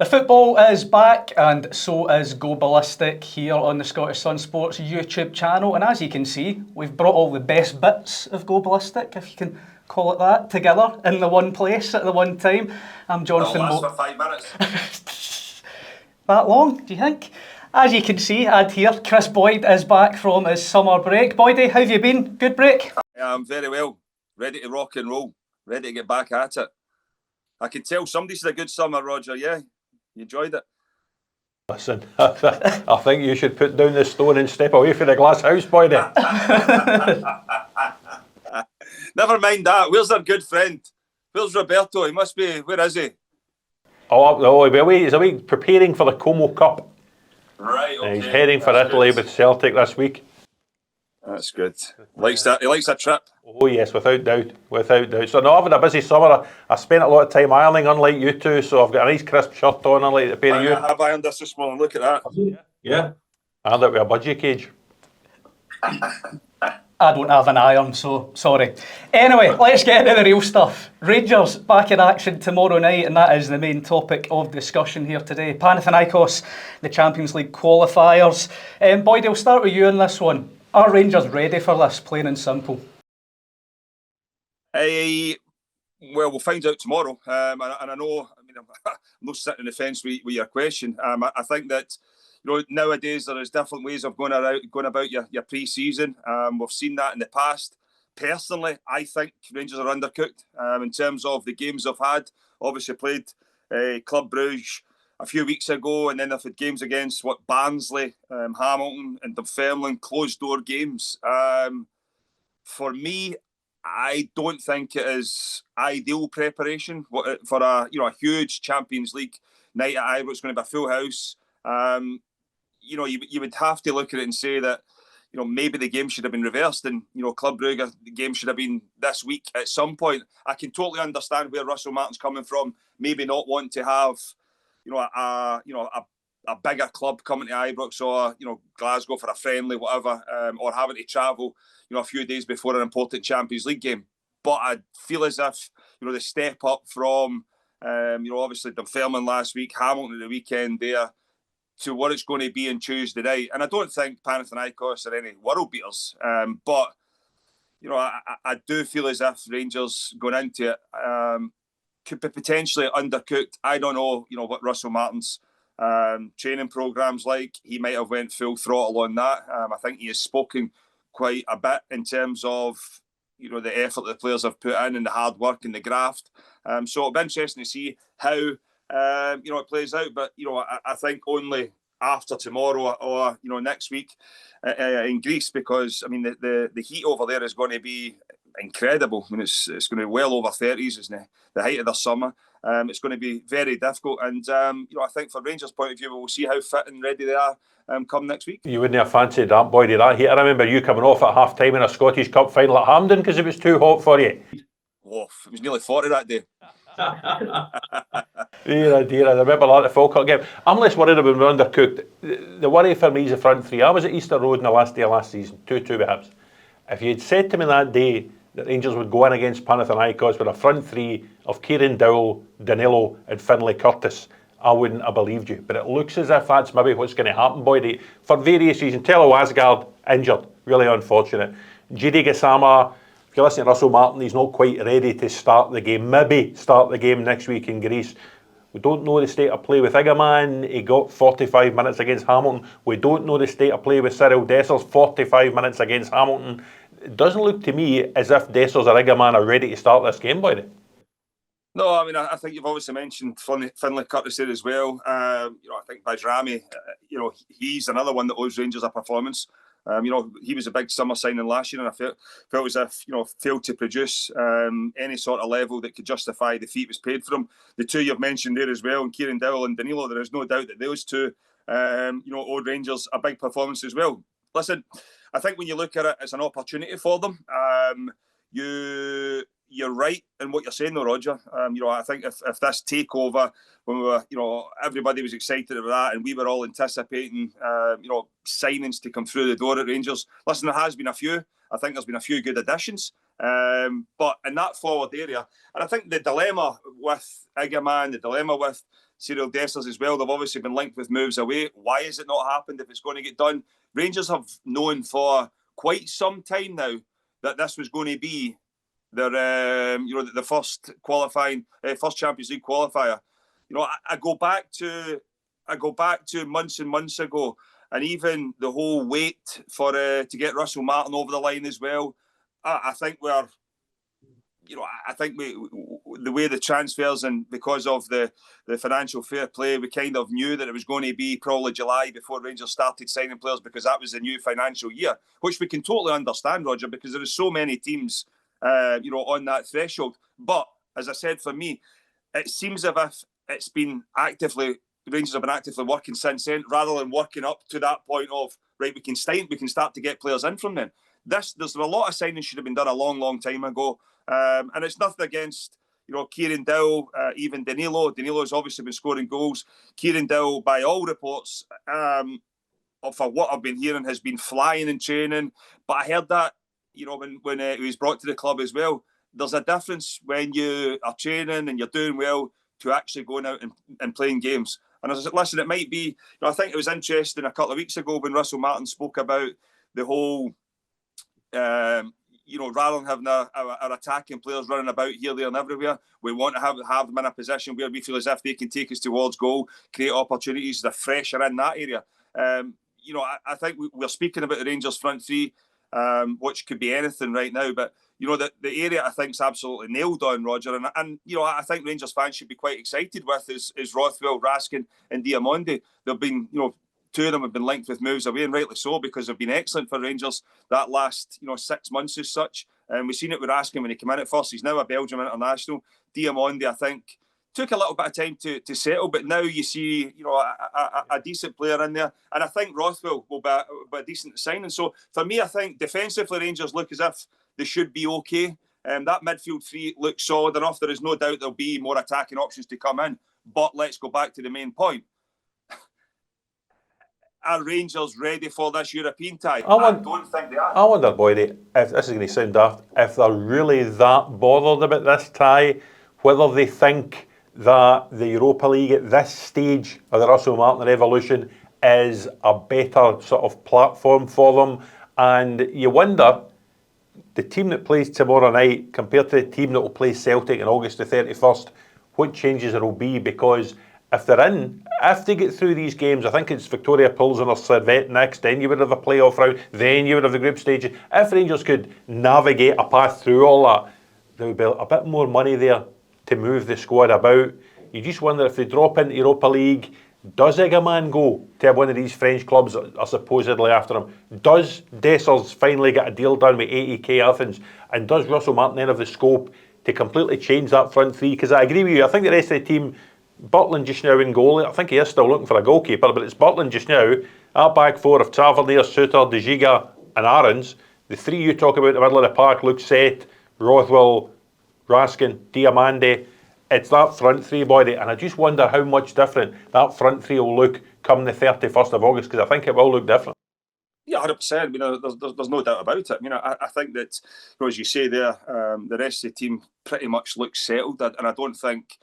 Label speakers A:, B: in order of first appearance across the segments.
A: The football is back, and so is Go Ballistic here on the Scottish SunSport's YouTube channel. And as you can see, we've brought all the best bits of Go Ballistic, if you can call it that, together in the one place at the one time. I'm Jonathon.
B: It'll last for 5 minutes.
A: That long, do you think? As you can see, and here, Kris Boyd is back from his summer break. Boydy, how have you been? Good break?
B: Yeah, I'm very well. Ready to rock and roll. Ready to get back at it. I can tell somebody said a good summer, Roger, yeah? You enjoyed it?
C: Listen, I think you should put down the stone and step away from the glass house, Boydy.
B: Never mind that. Where's our good friend? Where's Roberto? He must be, where is he?
C: Oh, he's away preparing for the Como Cup.
B: Right, okay.
C: He's heading for Italy with Celtic this week.
B: That's good. He likes a trip.
C: Oh yes, without doubt. So no, I've had a busy summer. I spent a lot of time ironing, unlike you two, so I've got a nice crisp shirt on, unlike the pair of you.
B: I've ironed this morning, look at that.
C: Yeah. I ironed it with a budgie cage.
A: I don't have an iron, so sorry. Anyway, let's get into the real stuff. Rangers back in action tomorrow night, and that is the main topic of discussion here today. Panathinaikos, the Champions League qualifiers. Boyd, I'll start with you on this one. Are Rangers ready for this, plain and simple?
B: Well, we'll find out tomorrow. And I know, I'm not sitting on the fence with your question. I think that, nowadays there is different ways of going about your pre-season. We've seen that in the past. Personally, I think Rangers are undercooked in terms of the games they've had. Obviously played Club Brugge a few weeks ago, and then they've had games against Barnsley, Hamilton and Dunfermline, closed-door games. For me, I don't think it is ideal preparation for a huge Champions League night at Ibrox. It's going to be a full house. You would have to look at it and say that maybe the game should have been reversed, and Club Brugge, the game should have been this week at some point. I can totally understand where Russell Martin's coming from. Maybe not wanting to have a bigger club coming to Ibrox or Glasgow for a friendly, whatever, or having to travel a few days before an important Champions League game. But I feel as if the step up from obviously Dunfermline last week, Hamilton the weekend there, to what it's going to be on Tuesday night. And I don't think Panathinaikos are any world beaters, but I do feel as if Rangers going into it could be potentially undercooked. I don't know what Russell Martin's training program's like. He might have went full throttle on that. I think he has spoken quite a bit in terms of the effort the players have put in and the hard work and the graft. So it'll be interesting to see how it plays out. But I think only after tomorrow or next week in Greece, because the heat over there is going to be incredible. It's going to be well over 30s, isn't it? The height of the summer. It's going to be very difficult, and I think for Rangers' point of view, we'll see how fit and ready they are come next week.
C: You wouldn't have fancied that, Boydie, that heat. I remember you coming off at half time in a Scottish Cup final at Hampden because it was too hot for you.
B: Oh, it was nearly 40 that day.
C: Dear, I remember that, the Falkirk game. I'm less worried about we're undercooked. The worry for me is the front three. I was at Easter Road on the last day of last season, 2-2 with Hibs. If you had said to me that day that Rangers would go in against Panathinaikos with a front three of Kieran Dowell, Danilo and Finlay Curtis, I wouldn't have believed you. But it looks as if that's maybe what's going to happen, Boydie. For various reasons, Tello Asgard injured, really unfortunate. Jiri Gassama, if you listen to Russell Martin, he's not quite ready to start the game. Maybe start the game next week in Greece. We don't know the state of play with Igamane. He got 45 minutes against Hamilton. We don't know the state of play with Cyriel Dessers, 45 minutes against Hamilton. It doesn't look to me as if Dessers or Igamane are ready to start this game, Boydie.
B: No, I think you've obviously mentioned Finlay Curtis there as well. I think Bajrami, he's another one that owes Rangers a performance. He was a big summer signing last year, and I felt as if failed to produce any sort of level that could justify the fee was paid for him. The two you've mentioned there as well, and Kieran Dowell and Danilo, there is no doubt that those two, owed Rangers a big performance as well. Listen, I think when you look at it, it's an opportunity for them. You're right in what you're saying, though, Roger. I think if this takeover, when we were, everybody was excited about that, and we were all anticipating, signings to come through the door at Rangers. Listen, there has been a few. I think there's been a few good additions, but in that forward area, and I think the dilemma with Igamane, the dilemma with Cyriel Dessers as well. They've obviously been linked with moves away. Why has it not happened if it's going to get done? Rangers have known for quite some time now that this was going to be their, the first Champions League qualifier. I go back to months and months ago, and even the whole wait for to get Russell Martin over the line as well. I think the way the transfers, and because of the financial fair play, we kind of knew that it was going to be probably July before Rangers started signing players, because that was the new financial year, which we can totally understand, Roger, because there are so many teams, on that threshold. But as I said, for me, it seems as if it's been Rangers have been actively working since then, rather than working up to that point of, right, we can start to get players in from then. There's a lot of signings should have been done a long, long time ago. And it's nothing against, Kieran Dowell, even Danilo. Danilo's obviously been scoring goals. Kieran Dowell, by all reports, for what I've been hearing, has been flying in training. But I heard that, when he was brought to the club as well. There's a difference when you are training and you're doing well to actually going out and playing games. And as I said, listen, it might be, I think it was interesting a couple of weeks ago when Russell Martin spoke about the whole, rather than having our attacking players running about here, there and everywhere, we want to have them in a position where we feel as if they can take us towards goal, create opportunities. They're fresher in that area. I think we're speaking about the Rangers front three, which could be anything right now, but the area I think is absolutely nailed on, Roger, and I think Rangers fans should be quite excited with is Rothwell, Raskin, and Diamande. They've been, two of them have been linked with moves away, and rightly so, because they've been excellent for Rangers that last 6 months as such. And we've seen it with Raskin when he came in at first. He's now a Belgium international. Diamande, I think, took a little bit of time to settle, but now you see, a decent player in there, and I think Rothwell will be a decent signing. So for me, I think defensively Rangers look as if they should be okay. That midfield three looks solid enough. There is no doubt there'll be more attacking options to come in. But let's go back to the main point. Are Rangers ready for this European tie? I don't think they are.
C: I wonder, Boydy, if this is going to sound daft, if they're really that bothered about this tie, whether they think that the Europa League at this stage of the Russell Martin evolution is a better sort of platform for them. And you wonder, the team that plays tomorrow night compared to the team that will play Celtic on August the 31st, what changes there will be, because if they get through these games, I think it's Victoria Pilsen or Servette next, then you would have a playoff round, then you would have the group stage. If Rangers could navigate a path through all that, there would be a bit more money there to move the squad about. You just wonder, if they drop into Europa League, does Igamane go to one of these French clubs that are supposedly after him? Does Dessers finally get a deal done with 80k Athens? And does Russell Martin then have the scope to completely change that front three? Because I agree with you, I think the rest of the team, Butland just now in goal, I think he is still looking for a goalkeeper, but it's Butland just now. Our back four of Tavernier, Souttar, De Giga and Aarons. The three you talk about in the middle of the park look set. Rothwell, Raskin, Diamande. It's that front three, Boydy, and I just wonder how much different that front three will look come the 31st of August, because I think it will look different.
B: Yeah, 100%. There's no doubt about it. I think that, as you say there, the rest of the team pretty much looks settled, and I don't think,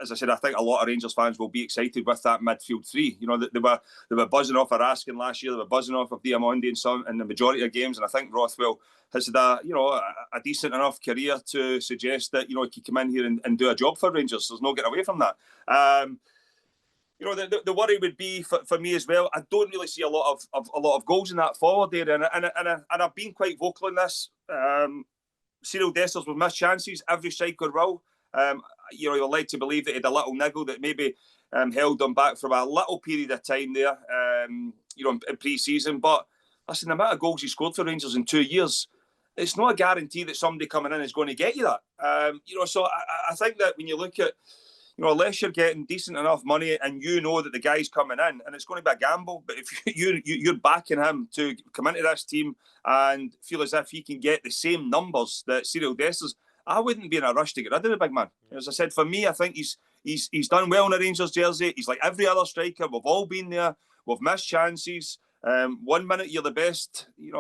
B: as I said, I think a lot of Rangers fans will be excited with that midfield three. They were buzzing off of Raskin last year. They were buzzing off of Diamande in the majority of games, and I think Rothwell has had a decent enough career to suggest that he could come in here and do a job for Rangers. There's no getting away from that. The worry would be for me as well. I don't really see a lot of goals in that forward area, and I've been quite vocal in this. Cyriel Dessers will miss chances. Every striker will. You're led to believe that he had a little niggle that maybe held him back from a little period of time there, in pre-season. But listen, the amount of goals he scored for Rangers in 2 years, it's not a guarantee that somebody coming in is going to get you that. So I think that when you look at, unless you're getting decent enough money and that the guy's coming in, and it's going to be a gamble, but if you're backing him to come into this team and feel as if he can get the same numbers that Cyriel Dessers, I wouldn't be in a rush to get rid of the big man. As I said, for me, I think he's done well in a Rangers jersey. He's like every other striker. We've all been there. We've missed chances. 1 minute you're the best, you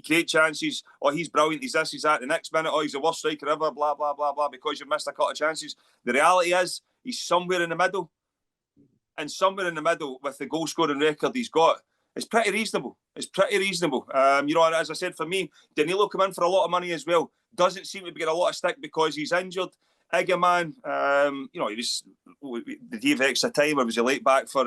B: create chances. Oh, he's brilliant. He's this, he's that. The next minute, oh, he's the worst striker ever. Blah blah blah blah. Because you've missed a couple of chances. The reality is, he's somewhere in the middle. And somewhere in the middle, with the goal scoring record he's got, it's pretty reasonable. It's pretty reasonable. You know, as I said, for me, Danilo come in for a lot of money as well. Doesn't seem to be getting a lot of stick because he's injured. Igamane, you know, did he have extra time or was he late back for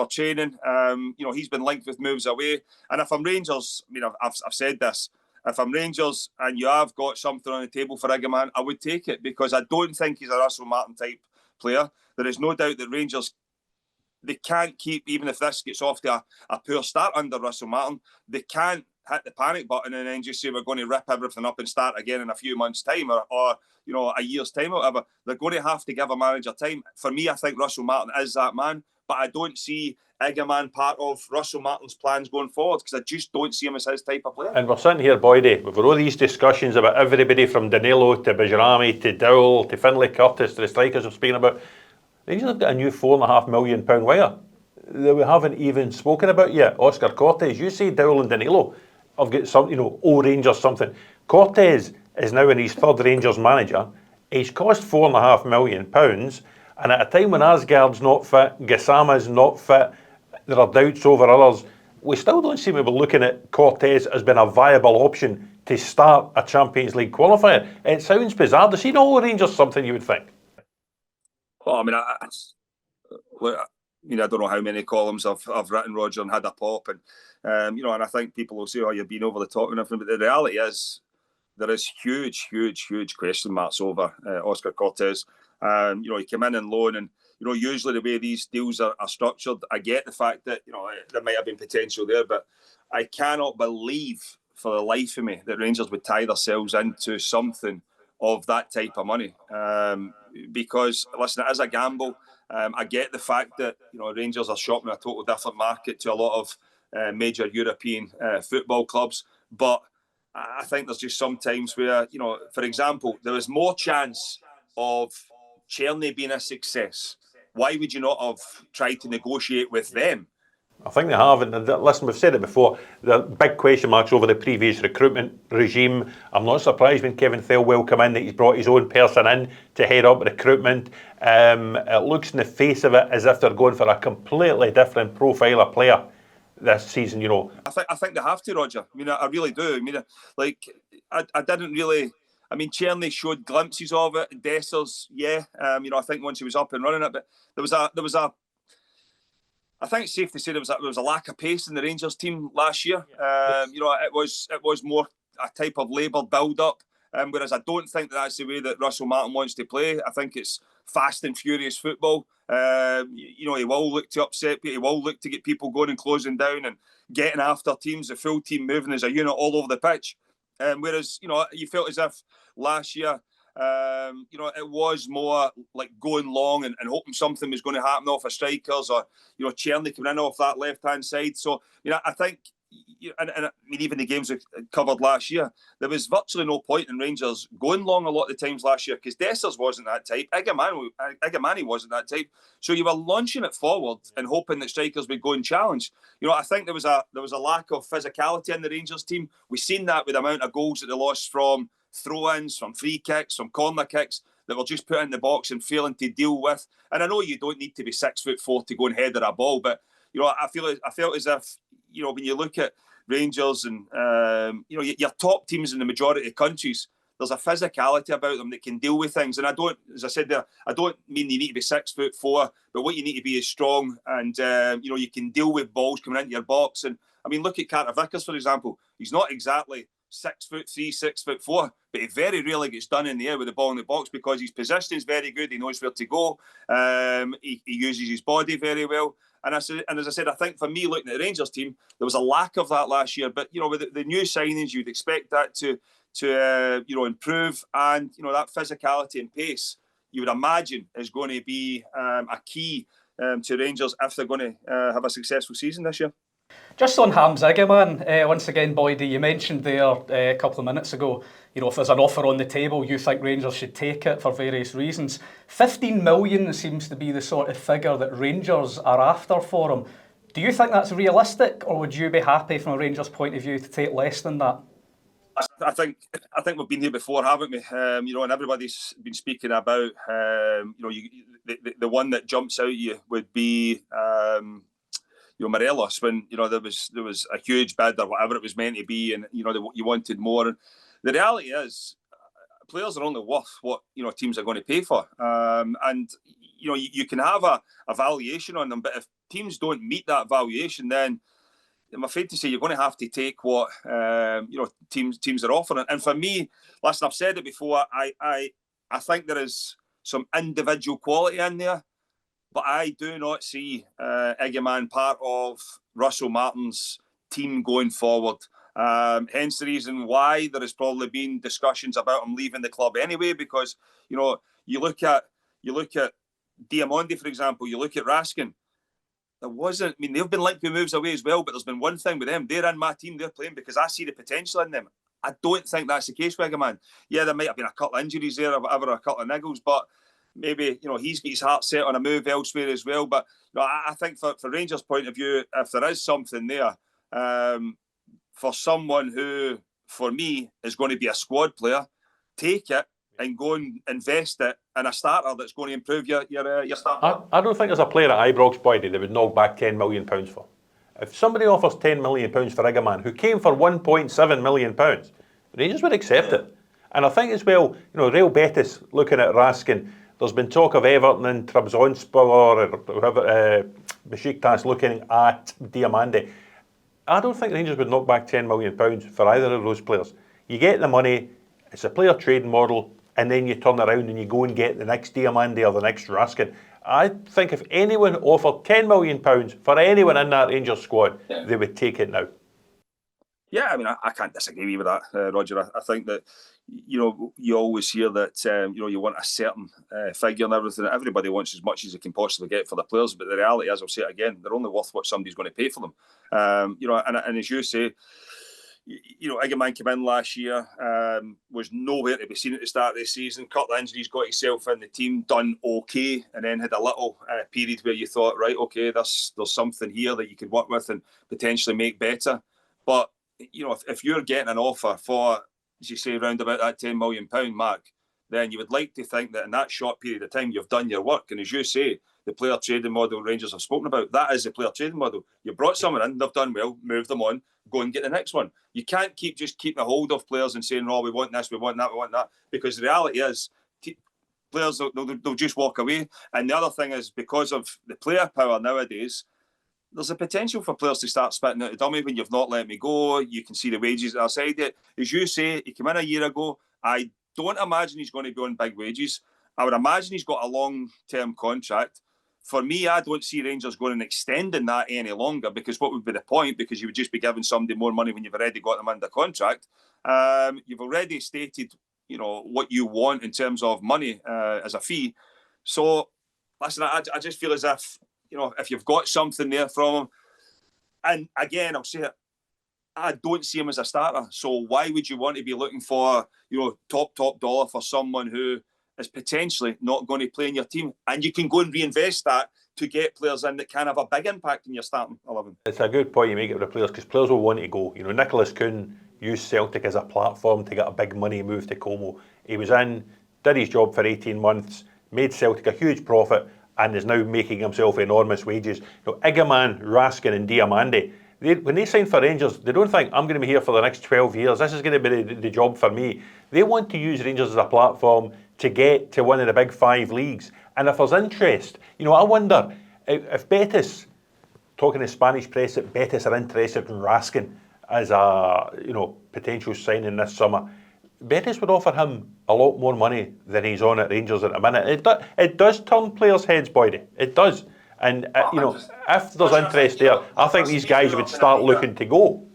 B: training? You know, he's been linked with moves away. And if I'm Rangers, I mean, I've said this. If I'm Rangers and you have got something on the table for Igamane, I would take it because I don't think he's a Russell Martin type player. There is no doubt that Rangers, they can't keep, even if this gets off to a poor start under Russell Martin, they can't hit the panic button and then just say we're going to rip everything up and start again in a few months' time or you know, a year's time or whatever. They're going to have to give a manager time. For me, I think Russell Martin is that man, but I don't see Igamane part of Russell Martin's plans going forward because I just don't see him as his type of player.
C: And we're sitting here, Boydy, with all these discussions about everybody from Danilo to Bajrami to Dowell to Finlay Curtis to the strikers we're speaking about. Rangers have got a new £4.5 million winger that we haven't even spoken about yet. Óscar Cortés. You say Dowell and Danilo have got some, you know, old Rangers something. Cortés is now in his third Rangers manager. He's cost £4.5 million, and at a time when Asgard's not fit, Gassama's not fit, there are doubts over others. We still don't seem to be looking at Cortés as being a viable option to start a Champions League qualifier. It sounds bizarre. Does he know Rangers something you would think?
B: Well, I mean, I don't know how many columns I've written, Roger, and had a pop, and you know, and I think people will say, "Oh, you're being over the top," and everything. But the reality is, there is huge question marks over Óscar Cortés. You know, he came in on loan, and you know, usually the way these deals are structured, I get the fact that you know there might have been potential there, but I cannot believe for the life of me that Rangers would tie themselves into something of that type of money. Because listen, it is a gamble. I get the fact that you know Rangers are shopping a total different market to a lot of major European football clubs, but I think there's just some times where, you know, for example, there is more chance of Czerny being a success. Why would you not have tried to negotiate with them?
C: I think they have, and listen, we've said it before, the big question marks over the previous recruitment regime. I'm not surprised when Kevin Thelwell come in that he's brought his own person in to head up recruitment. It looks in the face of it as if they're going for a completely different profile of player this season, you know.
B: I think they have to, Roger. I mean, I really do. I mean, like, I didn't really... I mean, Czerny showed glimpses of it. Dessers, yeah. You know, I think once he was up and running it, but there was a I think it's safe to say there was a lack of pace in the Rangers team last year. You know, it was more a type of laboured build-up, whereas I don't think that's the way that Russell Martin wants to play. I think it's fast and furious football. You know, he will look to upset people. He will look to get people going and closing down and getting after teams, the full team moving as a unit all over the pitch. Whereas, you know, you felt as if last year, you know, it was more like going long and hoping something was going to happen off of strikers, or, you know, Czerny coming in off that left-hand side. So, you know, I think, and I mean, even the games we covered last year, there was virtually no point in Rangers going long a lot of the times last year because Dessers wasn't that type, Igamane wasn't that type. So you were launching it forward and hoping that strikers would go and challenge. You know, I think there was a lack of physicality in the Rangers team. We've seen that with the amount of goals that they lost from throw-ins, from free kicks, from corner kicks that were just put in the box and failing to deal with. And I know you don't need to be 6'4" to go and header a ball, but you know, I felt as if, you know, when you look at Rangers and you know, your top teams in the majority of countries, there's a physicality about them that can deal with things. And I don't, as I said there, I don't mean you need to be 6'4", but what you need to be is strong, and you know, you can deal with balls coming into your box. And I mean, look at Carter Vickers, for example. He's not exactly 6'3", 6'4", but he very rarely gets done in the air with the ball in the box because his position is very good. He knows where to go. He uses his body very well. And as I said, I think for me, looking at the Rangers team, there was a lack of that last year. But you know, with the new signings, you'd expect that to you know, improve, and you know, that physicality and pace, you would imagine, is going to be a key to Rangers if they're going to have a successful season this year.
A: Just on Hamza Igamane, once again, Boydy, you mentioned there a couple of minutes ago, you know, if there's an offer on the table, you think Rangers should take it for various reasons. 15 million seems to be the sort of figure that Rangers are after for him. Do you think that's realistic, or would you be happy from a Rangers point of view to take less than that?
B: I think we've been here before, haven't we? And everybody's been speaking about, the one that jumps out at you would be, Morelos, when there was a huge bid or whatever it was meant to be, and you wanted more. And the reality is, players are only worth what teams are going to pay for, and you can have a valuation on them, but if teams don't meet that valuation, then I'm afraid to say you're going to have to take what teams are offering. And for me, listen, I've said it before. I think there is some individual quality in there, but I do not see Igamane part of Russell Martin's team going forward. Hence the reason why there has probably been discussions about him leaving the club anyway. Because you look at Diamande, for example. You look at Raskin. There wasn't. I mean, they've been linked with moves away as well, but there's been one thing with them. They're in my team. They're playing because I see the potential in them. I don't think that's the case with Igamane. Yeah, there might have been a couple of injuries there or whatever, a couple of niggles, but maybe he's got his heart set on a move elsewhere as well. But I think for Rangers' point of view, if there is something there for someone who, for me, is going to be a squad player, take it and go and invest it in a starter that's going to improve your starter.
C: I don't think there's a player at Ibrox, Boydy, that would knock back £10 million for. If somebody offers £10 million for Igamane, who came for £1.7 million, Rangers would accept it. And I think as well, Real Betis looking at Raskin. There's been talk of Everton and Trabzonspor or whoever, Besiktas looking at Diamande. I don't think Rangers would knock back £10 million for either of those players. You get the money, it's a player trading model, and then you turn around and you go and get the next Diamande or the next Raskin. I think if anyone offered £10 million for anyone in that Rangers squad, they would take it now.
B: Yeah, I mean, I can't disagree with that, Roger. I think that, you always hear that, you want a certain figure and everything. Everybody wants as much as they can possibly get for the players, but the reality, as I'll say it again, they're only worth what somebody's going to pay for them. And as you say, Igamane came in last year, was nowhere to be seen at the start of the season. Couple of injuries, got himself in the team, done okay, and then had a little period where you thought, right, okay, there's something here that you could work with and potentially make better. But if you're getting an offer for, as you say, around about that £10 million mark, then you would like to think that in that short period of time you've done your work. And as you say, the player trading model Rangers have spoken about, that is the player trading model. You brought someone in, they've done well, move them on, go and get the next one. You can't keep a hold of players and saying, we want this, we want that, we want that. Because the reality is, players, they'll just walk away. And the other thing is, because of the player power nowadays, there's a potential for players to start spitting out the dummy when you've not let me go. You can see the wages outside it. As you say, he came in a year ago. I don't imagine he's going to be on big wages. I would imagine he's got a long-term contract. For me, I don't see Rangers going and extending that any longer, because what would be the point? Because you would just be giving somebody more money when you've already got them under contract. You've already stated, what you want in terms of money as a fee. So, listen, I just feel as if, if you've got something there from him, and again, I'll say it, I don't see him as a starter. So why would you want to be looking for, top dollar for someone who is potentially not going to play in your team? And you can go and reinvest that to get players in that can have a big impact in your starting 11.
C: It's a good point you make it with the players, because players will want to go. Nicholas Kuhn used Celtic as a platform to get a big money move to Como. He was in, did his job for 18 months, made Celtic a huge profit, and is now making himself enormous wages. Igamane, Raskin and Diamande, when they sign for Rangers, they don't think, I'm going to be here for the next 12 years, this is going to be the job for me. They want to use Rangers as a platform to get to one of the big 5 leagues. And if there's interest, I wonder, if Betis, talking to Spanish press, that Betis are interested in Raskin as a potential signing this summer, Betis would offer him a lot more money than he's on at Rangers at the minute. It does turn players' heads, Boydy. It does. And, if there's interest there, I think these guys would start looking to go.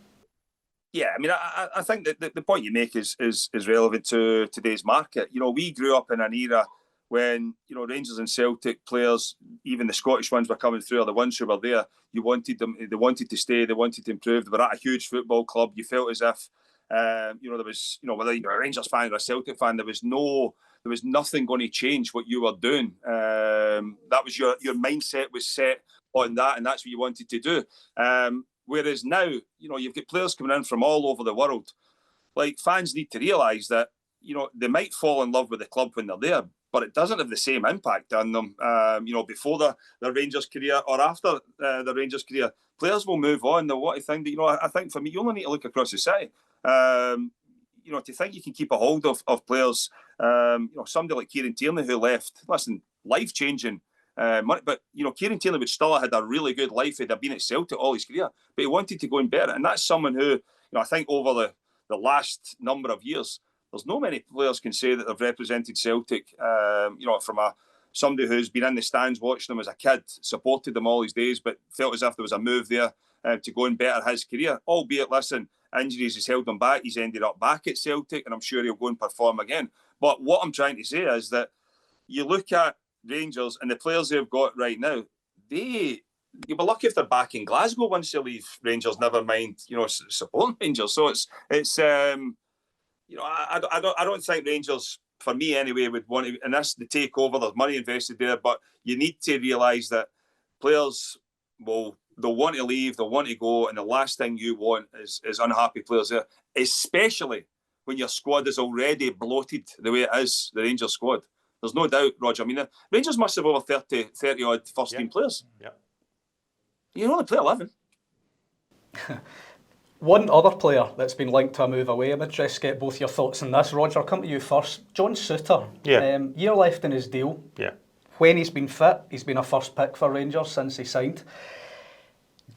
B: Yeah, I mean, I think that the point you make is relevant to today's market. We grew up in an era when, Rangers and Celtic players, even the Scottish ones were coming through, or the ones who were there, you wanted them, they wanted to stay, they wanted to improve. They were at a huge football club. You felt as if, there was, whether you were a Rangers fan or a Celtic fan, there was nothing going to change what you were doing. That was your mindset was set on that, and that's what you wanted to do. Whereas now, you've got players coming in from all over the world. like, fans need to realise that, you know, they might fall in love with the club when they're there, but it doesn't have the same impact on them, you know, before their Rangers career or after their Rangers career. Players will move on. They'll want to think that, you know, I think for me, you only need to look across the city. You know, to think you can keep a hold of players, you know, somebody like Kieran Tierney who left, listen, life-changing money, but, you know, Kieran Tierney would still have had a really good life if he'd been at Celtic all his career, but he wanted to go and better, and that's someone who, you know, I think over the last number of years, there's no many players can say that they've represented Celtic, you know, from somebody who's been in the stands watching them as a kid, supported them all his days, but felt as if there was a move there to go and better his career, albeit, listen, injuries has held him back. He's ended up back at Celtic, and I'm sure he'll go and perform again. But what I'm trying to say is that you look at Rangers and the players they've got right now, you'll be lucky if they're back in Glasgow once they leave Rangers, never mind, you know, supporting Rangers. So it's you know, I don't think Rangers, for me anyway, would want to, and that's the takeover, there's money invested there, but you need to realise that players they'll want to leave, they'll want to go, and the last thing you want is unhappy players there, especially when your squad is already bloated the way it is, the Rangers squad. There's no doubt, Roger. I mean, the Rangers must have over 30 odd first team players.
C: Yeah.
B: You only play 11.
A: One other player that's been linked to a move away, I'm interested to get both your thoughts on this. Roger, I'll come to you first. John Souttar.
C: Yeah.
A: Year left in his deal.
C: Yeah.
A: When he's been fit, he's been a first pick for Rangers since he signed.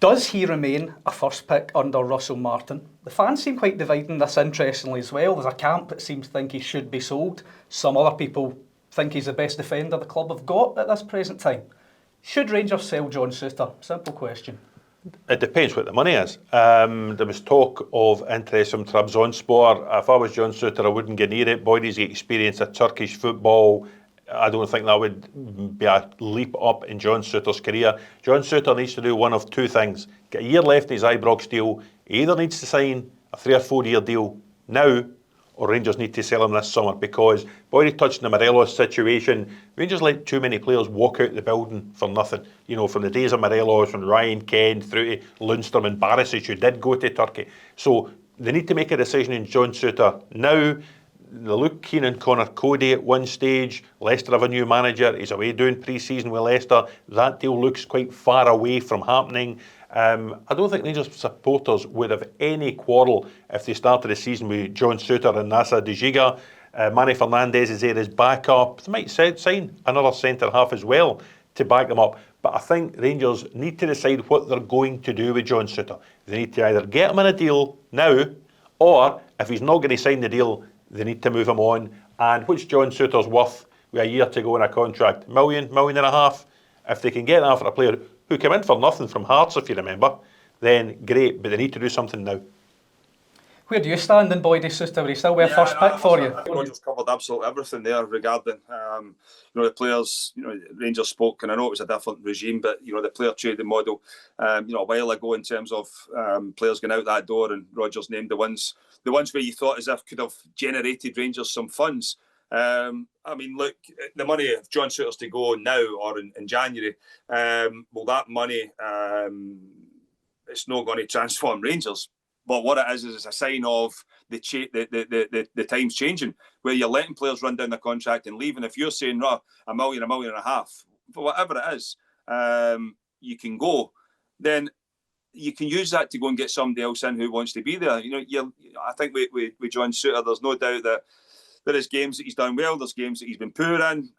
A: Does he remain a first pick under Russell Martin? The fans seem quite divided in this, interestingly, as well. There's a camp that seems to think he should be sold. Some other people think he's the best defender the club have got at this present time. Should Rangers sell John Souttar? Simple question.
C: It depends what the money is. There was talk of interest from SunSport. If I was John Souttar, I wouldn't get near it. Boydy's experience of Turkish football. I don't think that would be a leap up in John Souttar's career. John Souttar needs to do one of two things. Get a year left in his Ibrox deal. He either needs to sign a 3 or 4 year deal now, or Rangers need to sell him this summer, because Boydy touched on the Morelos situation. Rangers let too many players walk out the building for nothing. You know, from the days of Morelos, from Ryan Kent through to Lundstrom and Barisic, who did go to Turkey. So they need to make a decision in John Souttar now. They look keen on Connor Cody at one stage. Leicester have a new manager. He's away doing pre-season with Leicester. That deal looks quite far away from happening. I don't think Rangers supporters would have any quarrel if they started the season with John Souttar and Nasa Dejiga. Manny Fernandez is there as backup. They might sign another centre-half as well to back them up. But I think Rangers need to decide what they're going to do with John Souttar. They need to either get him in a deal now, or if he's not going to sign the deal, they need to move him on. And what's John Souttar's worth with a year to go in a contract? $1.5 million? If they can get that for a player who came in for nothing from Hearts, if you remember, then great, but they need to do something now.
A: Where do you stand in Boydy Souttar? Will he still be a first pick for you?
B: I think Roger's covered absolutely everything there regarding, you know, the players. You know, Rangers spoke, and I know it was a different regime, but, you know, the player trading model, you know, a while ago in terms of players going out that door, and Rogers named the ones where you thought as if could have generated Rangers some funds. I mean, look, the money, if John Souttar's to go now or in January, well, that money, it's not going to transform Rangers. But what it is it's a sign of the times changing, where you're letting players run down the contract and leaving. If you're saying, $1 million, $1.5 million, for whatever it is, you can go, then you can use that to go and get somebody else in who wants to be there. You know, I think with John Souttar, there's no doubt that there is games that he's done well, there's games that he's been poor in,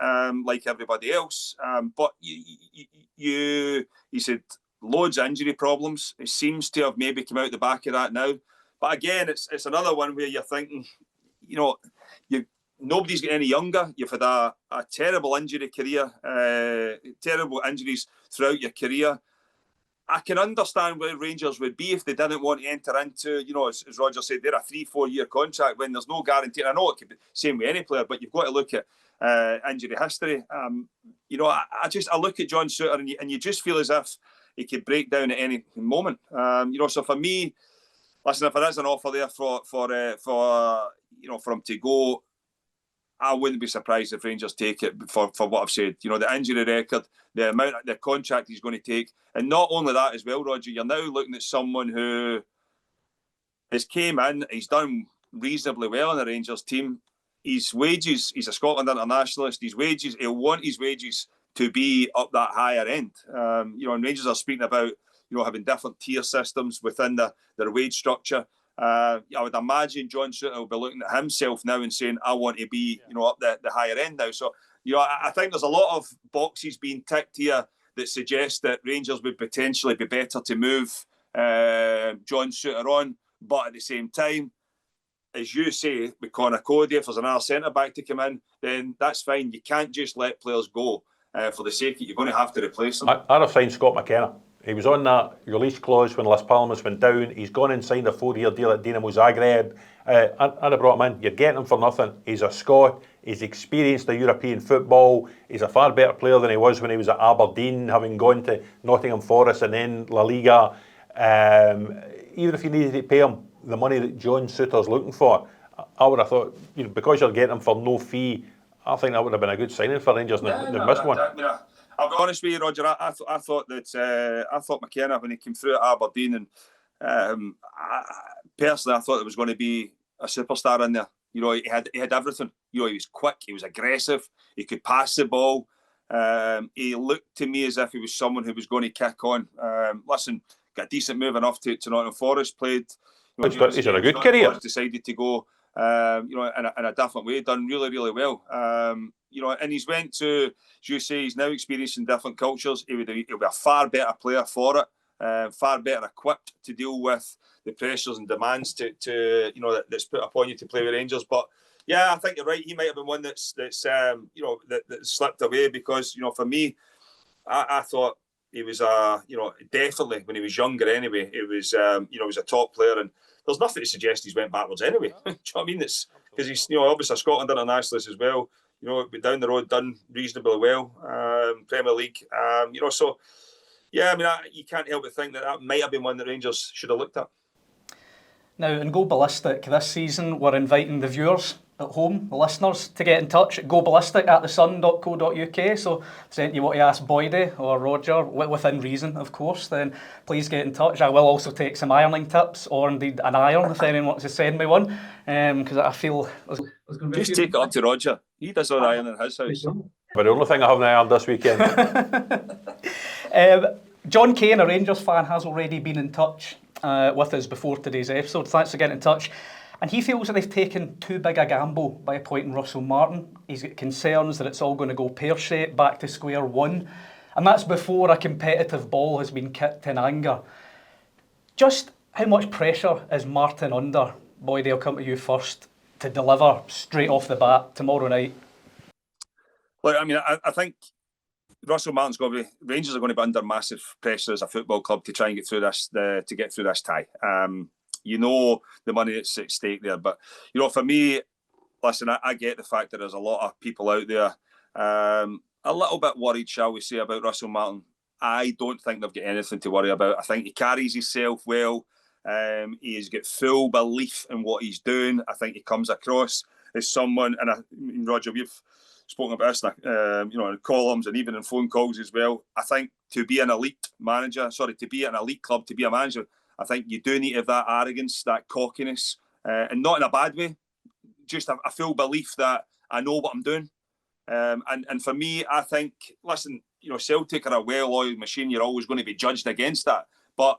B: like everybody else. But he said loads of injury problems. It seems to have maybe come out the back of that now. But again, it's another one where you're thinking, you know, nobody's getting any younger. You've had a terrible injury career, terrible injuries throughout your career. I can understand where Rangers would be if they didn't want to enter into, you know, as Roger said, they're a 3-4 year contract when there's no guarantee. I know it could be the same with any player, but you've got to look at injury history. You know, I look at John Souttar and you just feel as if he could break down at any moment. You know, so for me, listen, if there is an offer there for you know, for him to go, I wouldn't be surprised if Rangers take it for what I've said. You know, the injury record, the amount, the contract he's going to take. And not only that as well, Roger, you're now looking at someone who has came in, he's done reasonably well in the Rangers team. His wages, he's a Scotland internationalist, his wages, he'll want his wages to be up that higher end. And Rangers are speaking about, having different tier systems within their wage structure. I would imagine John Souttar will be looking at himself now and saying, I want to be, up the higher end now. So, I think there's a lot of boxes being ticked here that suggest that Rangers would potentially be better to move John Souttar on. But at the same time, as you say, with Conor Cody, if there's another centre-back to come in, then that's fine. You can't just let players go for the sake of it. You're going to have to replace them.
C: I'd have signed Scott McKenna. He was on that release clause when Las Palmas went down. He's gone and signed a 4-year deal at Dinamo Zagreb. I'd have brought him in. You're getting him for nothing. He's a Scot. He's experienced the European football. He's a far better player than he was when he was at Aberdeen, having gone to Nottingham Forest and then La Liga. Even if you needed to pay him the money that John Souttar's looking for, I would have thought, because you're getting him for no fee, I think that would have been a good signing for Rangers. They've missed one.
B: I'll be honest with you, Roger. I thought McKenna, when he came through at Aberdeen, and personally, I thought there was going to be a superstar in there. He had everything. He was quick. He was aggressive. He could pass the ball. He looked to me as if he was someone who was going to kick on. Got a decent move enough to Nottingham Forest. Played.
C: He's had a good career.
B: Decided to go, in a different way. Done really, really well. And he's went to, as you say, he's now experiencing different cultures. He'll be a far better player for it, far better equipped to deal with the pressures and demands that's put upon you to play with Rangers. But yeah, I think you're right. He might have been one that slipped away because for me, I thought he was definitely when he was younger anyway. It was he was a top player, and there's nothing to suggest he's went backwards anyway. Do you know what I mean? It's because he's obviously a Scotland internationalist as well. Down the road, done reasonably well, Premier League. So yeah, you can't help but think that might have been one that Rangers should have looked at.
A: Now, in Go Ballistic this season, we're inviting the viewers at home, the listeners, to get in touch at goballistic@thesun.co.uk. So if you want to ask Boydy or Roger, within reason, of course, then please get in touch. I will also take some ironing tips, or indeed an iron if anyone wants to send me one, because I feel...
B: Just take it up to Roger. He does all the ironing in his house.
C: But the only thing I haven't ironed this weekend.
A: John Kane, a Rangers fan, has already been in touch with us before today's episode. Thanks for getting in touch. And he feels that they've taken too big a gamble by appointing Russell Martin. He's got concerns that it's all going to go pear-shaped, back to square one. And that's before a competitive ball has been kicked in anger. Just how much pressure is Martin under? Boydie, I'll come to you first, to deliver straight off the bat tomorrow night.
B: Look, I think Russell Martin's Rangers are going to be under massive pressure as a football club to try and get through this, to get through this tie. The money that's at stake there. But, for me, listen, I get the fact that there's a lot of people out there a little bit worried, shall we say, about Russell Martin. I don't think they've got anything to worry about. I think he carries himself well. He's got full belief in what he's doing. I think he comes across as someone, and Roger, we've spoken about this, in columns and even in phone calls as well. I think to be an elite manager, to be an elite club, to be a manager, I think you do need to have that arrogance, that cockiness, and not in a bad way, just a full belief that I know what I'm doing. And for me, I think, listen, Celtic are a well-oiled machine. You're always going to be judged against that. But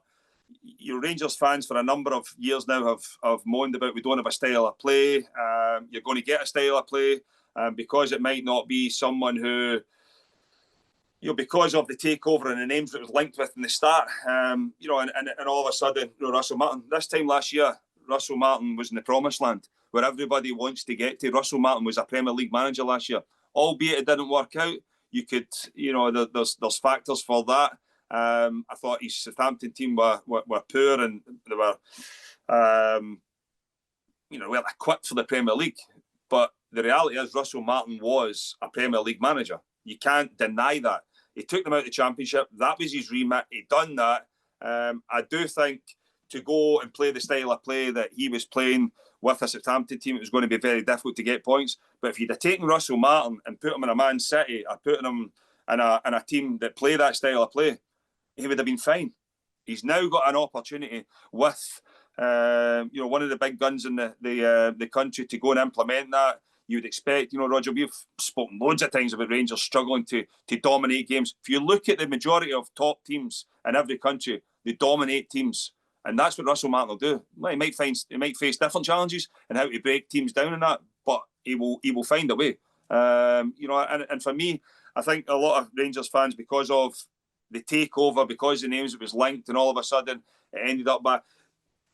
B: your Rangers fans for a number of years now have moaned about we don't have a style of play. You're going to get a style of play because it might not be someone who, because of the takeover and the names that was linked with in the start, and all of a sudden, Russell Martin. This time last year, Russell Martin was in the promised land where everybody wants to get to. Russell Martin was a Premier League manager last year, albeit it didn't work out. You could, there's factors for that. I thought his Southampton team were poor and they were, well equipped for the Premier League. But the reality is Russell Martin was a Premier League manager. You can't deny that. He took them out of the Championship. That was his remit. He done that. I do think to go and play the style of play that he was playing with a Southampton team, it was going to be very difficult to get points. But if you'd have taken Russell Martin and put him in a Man City or put him in a team that play that style of play, he would have been fine. He's now got an opportunity with you know, one of the big guns in the country to go and implement that. You would expect, you know, Roger, we've spoken loads of times about Rangers struggling to dominate games. If you look at the majority of top teams in every country, they dominate teams. And that's what Russell Martin will do. Well, he might face different challenges and how to break teams down and that, but he will find a way. You know, and for me, I think a lot of Rangers fans, because of the takeover, because the names it was linked, and all of a sudden it ended up by.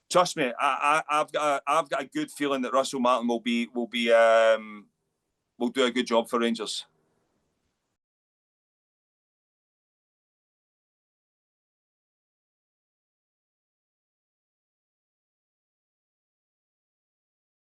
B: Trust me, I've got a good feeling that Russell Martin will do a good job for Rangers.